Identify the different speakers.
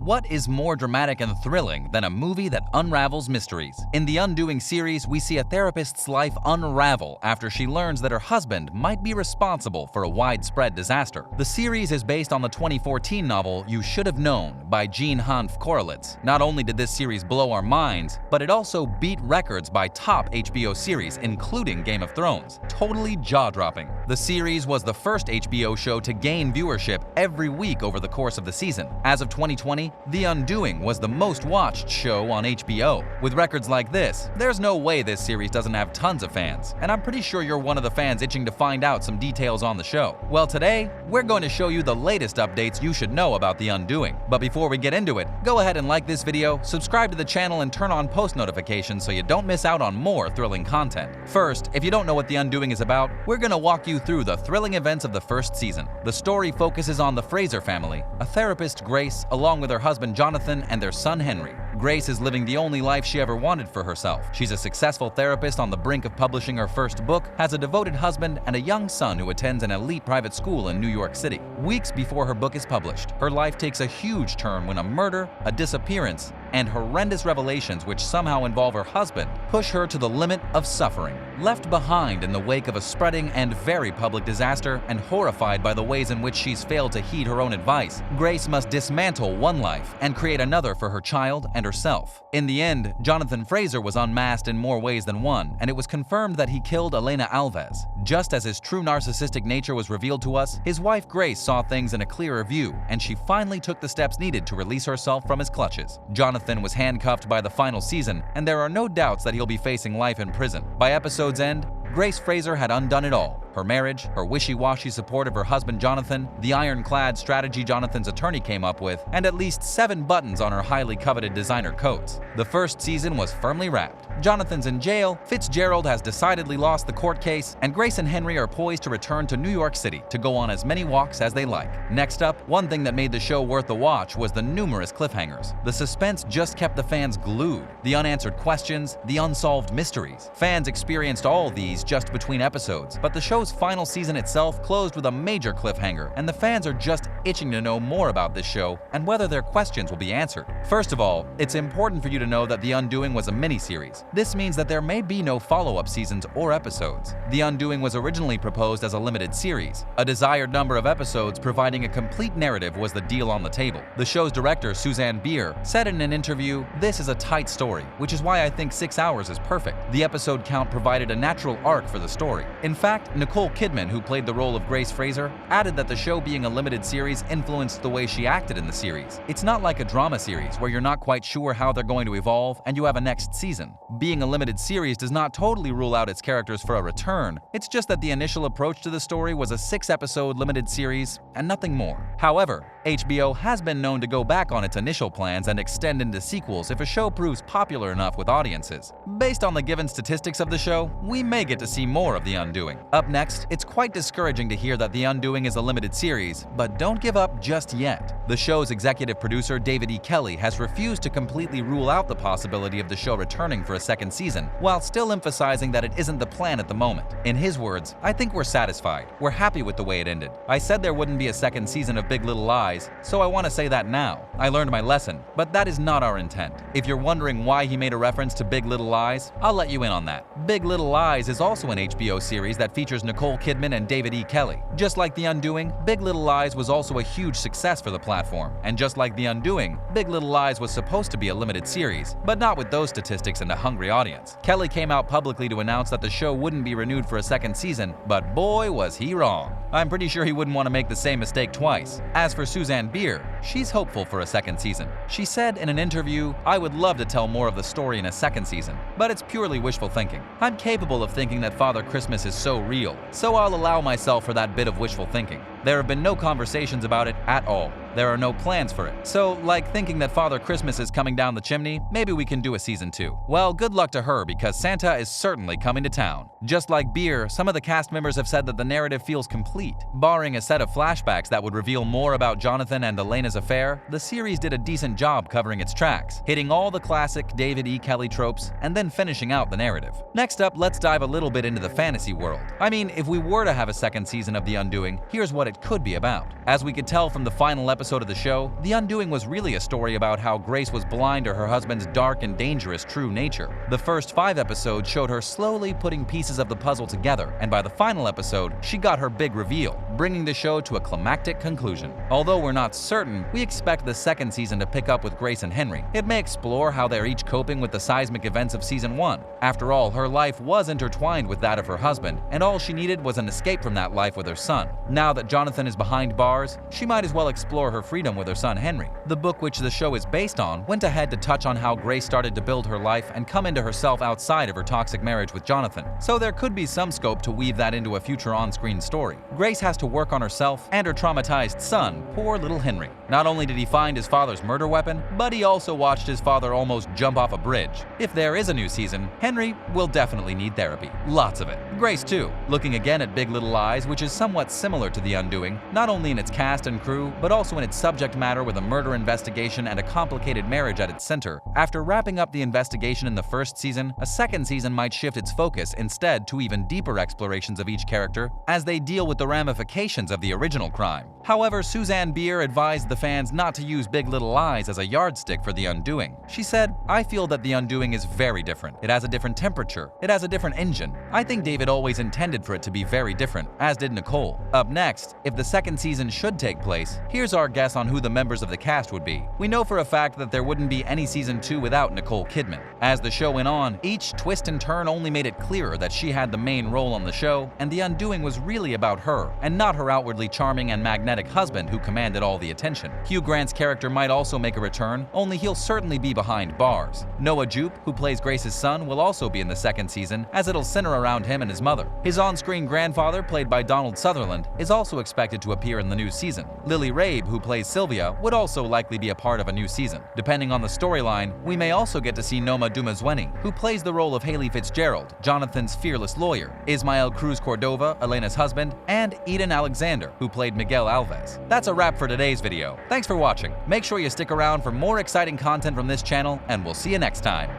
Speaker 1: What is more dramatic and thrilling than a movie that unravels mysteries? In the Undoing series, we see a therapist's life unravel after she learns that her husband might be responsible for a widespread disaster. The series is based on the 2014 novel You Should Have Known by Jean Hanf Korelitz. Not only did this series blow our minds, but it also beat records by top HBO series, including Game of Thrones. Totally jaw-dropping. The series was the first HBO show to gain viewership every week over the course of the season. As of 2020, The Undoing was the most watched show on HBO. With records like this, there's no way this series doesn't have tons of fans, and I'm pretty sure you're one of the fans itching to find out some details on the show. Well, today, we're going to show you the latest updates you should know about The Undoing. But before we get into it, go ahead and like this video, subscribe to the channel, and turn on post notifications so you don't miss out on more thrilling content. First, if you don't know what The Undoing is about, we're going to walk you through the thrilling events of the first season. The story focuses on the Fraser family, a therapist, Grace, along with her husband Jonathan and their son Henry. Grace is living the only life she ever wanted for herself. She's a successful therapist on the brink of publishing her first book, has a devoted husband, and a young son who attends an elite private school in New York City. Weeks before her book is published, her life takes a huge turn when a murder, a disappearance, and horrendous revelations which somehow involve her husband push her to the limit of suffering. Left behind in the wake of a spreading and very public disaster, and horrified by the ways in which she's failed to heed her own advice, Grace must dismantle one life and create another for her child and herself. In the end, Jonathan Fraser was unmasked in more ways than one, and it was confirmed that he killed Elena Alves. Just as his true narcissistic nature was revealed to us, his wife Grace saw things in a clearer view, and she finally took the steps needed to release herself from his clutches. Jonathan was handcuffed by the final season, and there are no doubts that he'll be facing life in prison. By episode's end, Grace Fraser had undone it all. Her marriage, her wishy-washy support of her husband Jonathan, the ironclad strategy Jonathan's attorney came up with, and at least 7 buttons on her highly coveted designer coats. The first season was firmly wrapped. Jonathan's in jail, Fitzgerald has decidedly lost the court case, and Grace and Henry are poised to return to New York City to go on as many walks as they like. Next up, one thing that made the show worth the watch was the numerous cliffhangers. The suspense just kept the fans glued. The unanswered questions, the unsolved mysteries. Fans experienced all these just between episodes, but the show's final season itself closed with a major cliffhanger, and the fans are just itching to know more about this show and whether their questions will be answered. First of all, it's important for you to know that The Undoing was a miniseries. This means that there may be no follow-up seasons or episodes. The Undoing was originally proposed as a limited series. A desired number of episodes providing a complete narrative was the deal on the table. The show's director, Suzanne Bier, said in an interview, "This is a tight story, which is why I think 6 hours is perfect." The episode count provided a natural arc for the story. In fact, Nicole Kidman, who played the role of Grace Fraser, added that the show being a limited series influenced the way she acted in the series. It's not like a drama series where you're not quite sure how they're going to evolve and you have a next season. Being a limited series does not totally rule out its characters for a return. It's just that the initial approach to the story was a 6-episode limited series and nothing more. However, HBO has been known to go back on its initial plans and extend into sequels if a show proves popular enough with audiences. Based on the given statistics of the show, we may get to see more of The Undoing. Up next, it's quite discouraging to hear that The Undoing is a limited series, but don't give up just yet. The show's executive producer, David E. Kelley, has refused to completely rule out the possibility of the show returning for a second season, while still emphasizing that it isn't the plan at the moment. In his words, "I think we're satisfied. We're happy with the way it ended. I said there wouldn't be a second season of Big Little Lies, so I want to say that now. I learned my lesson, but that is not our intent." If you're wondering why he made a reference to Big Little Lies, I'll let you in on that. Big Little Lies is also an HBO series that features Nicole Kidman and David E. Kelley. Just like The Undoing, Big Little Lies was also a huge success for the platform. And just like The Undoing, Big Little Lies was supposed to be a limited series, but not with those statistics and a hungry audience. Kelley came out publicly to announce that the show wouldn't be renewed for a second season, but boy was he wrong. I'm pretty sure he wouldn't want to make the same mistake twice. As for Suzanne Bier, she's hopeful for a second season. She said in an interview, "I would love to tell more of the story in a second season, but it's purely wishful thinking. I'm capable of thinking that Father Christmas is so real, so I'll allow myself for that bit of wishful thinking. There have been no conversations about it at all. There are no plans for it. So, like thinking that Father Christmas is coming down the chimney, maybe we can do a season 2. Well, good luck to her because Santa is certainly coming to town. Just like Bier, some of the cast members have said that the narrative feels complete. Barring a set of flashbacks that would reveal more about Jonathan and Elena's affair, the series did a decent job covering its tracks, hitting all the classic David E. Kelley tropes and then finishing out the narrative. Next up, let's dive a little bit into the fantasy world. I mean, if we were to have a second season of The Undoing, here's what it it could be about. As we could tell from the final episode of the show, The Undoing was really a story about how Grace was blind to her husband's dark and dangerous true nature. The first 5 episodes showed her slowly putting pieces of the puzzle together, and by the final episode, she got her big reveal, bringing the show to a climactic conclusion. Although we're not certain, we expect the second season to pick up with Grace and Henry. It may explore how they're each coping with the seismic events of season 1. After all, her life was intertwined with that of her husband, and all she needed was an escape from that life with her son. Now that Jonathan is behind bars, she might as well explore her freedom with her son Henry. The book which the show is based on went ahead to touch on how Grace started to build her life and come into herself outside of her toxic marriage with Jonathan, so there could be some scope to weave that into a future on-screen story. Grace has to work on herself and her traumatized son, poor little Henry. Not only did he find his father's murder weapon, but he also watched his father almost jump off a bridge. If there is a new season, Henry will definitely need therapy. Lots of it. Grace too, looking again at Big Little Lies, which is somewhat similar to The Undoing, not only in its cast and crew, but also in its subject matter with a murder investigation and a complicated marriage at its center. After wrapping up the investigation in the first season, a second season might shift its focus instead to even deeper explorations of each character as they deal with the ramifications of the original crime. However, Suzanne Bier advised the fans not to use Big Little Lies as a yardstick for The Undoing. She said, "I feel that The Undoing is very different. It has a different temperature. It has a different engine. I think David always intended for it to be very different, as did Nicole." Up next, if the second season should take place, here's our guess on who the members of the cast would be. We know for a fact that there wouldn't be any season 2 without Nicole Kidman. As the show went on, each twist and turn only made it clearer that she had the main role on the show, and The Undoing was really about her, and not her outwardly charming and magnetic husband who commanded all the attention. Hugh Grant's character might also make a return, only he'll certainly be behind bars. Noah Jupe, who plays Grace's son, will also be in the second season, as it'll center around him and his mother. His on-screen grandfather, played by Donald Sutherland, is also expected to appear in the new season. Lily Rabe, who plays Sylvia, would also likely be a part of a new season. Depending on the storyline, we may also get to see Noma Dumezweni, who plays the role of Haley Fitzgerald, Jonathan's fearless lawyer, Ismael Cruz Cordova, Elena's husband, and Eden Alexander, who played Miguel Alves. That's a wrap for today's video. Thanks for watching. Make sure you stick around for more exciting content from this channel, and we'll see you next time.